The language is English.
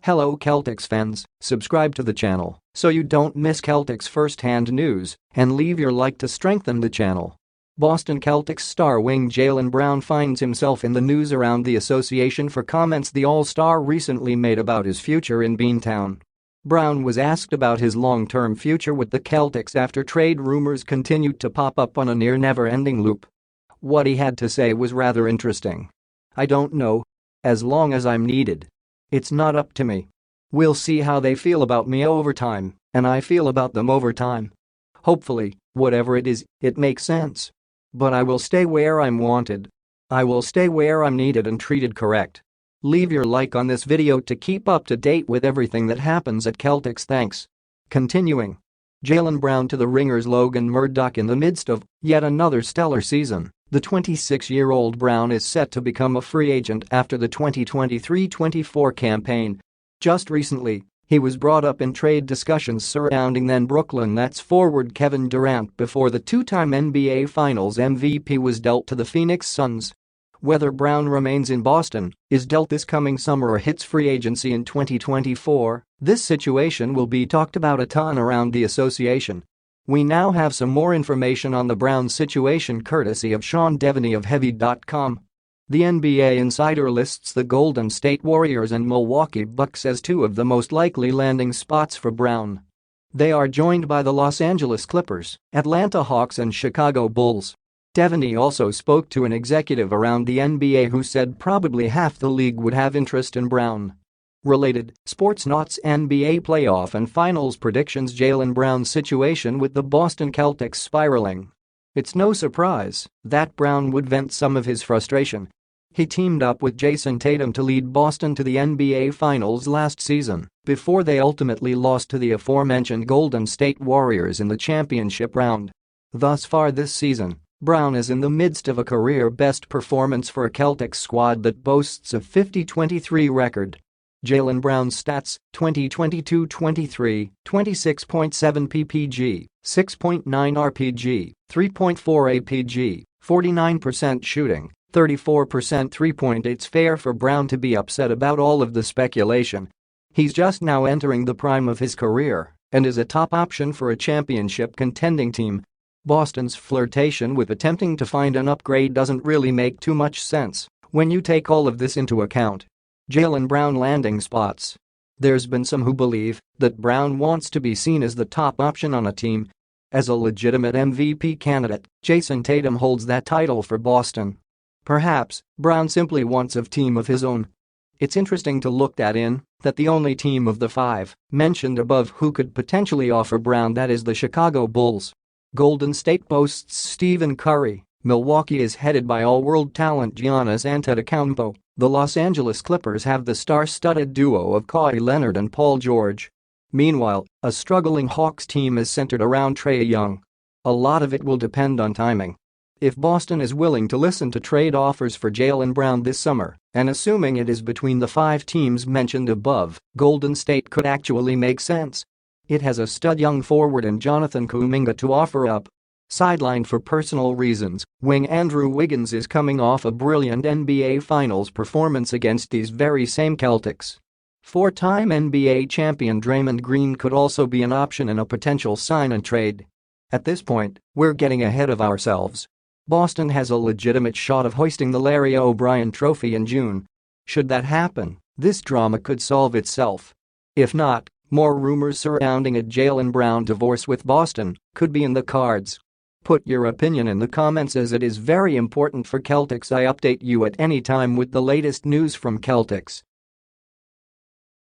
Hello Celtics fans, subscribe to the channel so you don't miss Celtics first-hand news and leave your like to strengthen the channel. Boston Celtics star wing Jaylen Brown finds himself in the news around the association for comments the All-Star recently made about his future in Beantown. Brown was asked about his long-term future with the Celtics after trade rumors continued to pop up on a near never-ending loop. What he had to say was rather interesting. "I don't know. As long as I'm needed. It's not up to me. We'll see how they feel about me over time, and I feel about them over time. Hopefully, whatever it is, it makes sense. But I will stay where I'm wanted. I will stay where I'm needed and treated correct." Leave your like on this video to keep up to date with everything that happens at Celtics. Thanks. Continuing. Jaylen Brown to the Ringers. Logan Murdoch. In the midst of yet another stellar season, the 26-year-old Brown is set to become a free agent after the 2023-24 campaign. Just recently, he was brought up in trade discussions surrounding then Brooklyn Nets forward Kevin Durant before the two-time NBA Finals MVP was dealt to the Phoenix Suns. Whether Brown remains in Boston, is dealt this coming summer or hits free agency in 2024, this situation will be talked about a ton around the association. We now have some more information on the Brown situation courtesy of Sean Devaney of Heavy.com. The NBA Insider lists the Golden State Warriors and Milwaukee Bucks as two of the most likely landing spots for Brown. They are joined by the Los Angeles Clippers, Atlanta Hawks and Chicago Bulls. Devaney also spoke to an executive around the NBA who said probably half the league would have interest in Brown. Related, Sportsnaut's NBA playoff and finals predictions. Jaylen Brown's situation with the Boston Celtics spiraling. It's no surprise that Brown would vent some of his frustration. He teamed up with Jason Tatum to lead Boston to the NBA Finals last season before they ultimately lost to the aforementioned Golden State Warriors in the championship round. Thus far this season, Brown is in the midst of a career-best performance for a Celtics squad that boasts a 50-23 record. Jaylen Brown's stats: 2022-23, 26.7 ppg, 6.9 rpg, 3.4 apg, 49% shooting, 34% three-point. It's fair for Brown to be upset about all of the speculation. He's just now entering the prime of his career and is a top option for a championship contending team. Boston's flirtation with attempting to find an upgrade doesn't really make too much sense when you take all of this into account. Jaylen Brown landing spots. There's been some who believe that Brown wants to be seen as the top option on a team. As a legitimate MVP candidate, Jason Tatum holds that title for Boston. Perhaps Brown simply wants a team of his own. It's interesting to look that the only team of the five mentioned above who could potentially offer Brown, that is the Chicago Bulls. Golden State boasts Stephen Curry. Milwaukee is headed by all-world talent Giannis Antetokounmpo. The Los Angeles Clippers have the star-studded duo of Kawhi Leonard and Paul George. Meanwhile, a struggling Hawks team is centered around Trae Young. A lot of it will depend on timing. If Boston is willing to listen to trade offers for Jaylen Brown this summer, and assuming it is between the five teams mentioned above, Golden State could actually make sense. It has a stud young forward in Jonathan Kuminga to offer up. Sidelined for personal reasons, wing Andrew Wiggins is coming off a brilliant NBA Finals performance against these very same Celtics. Four-time NBA champion Draymond Green could also be an option in a potential sign and trade. At this point, we're getting ahead of ourselves. Boston has a legitimate shot of hoisting the Larry O'Brien Trophy in June. Should that happen, this drama could solve itself. If not, more rumors surrounding a Jaylen Brown divorce with Boston could be in the cards. Put your opinion in the comments as it is very important for Celtics. I update you at any time with the latest news from Celtics.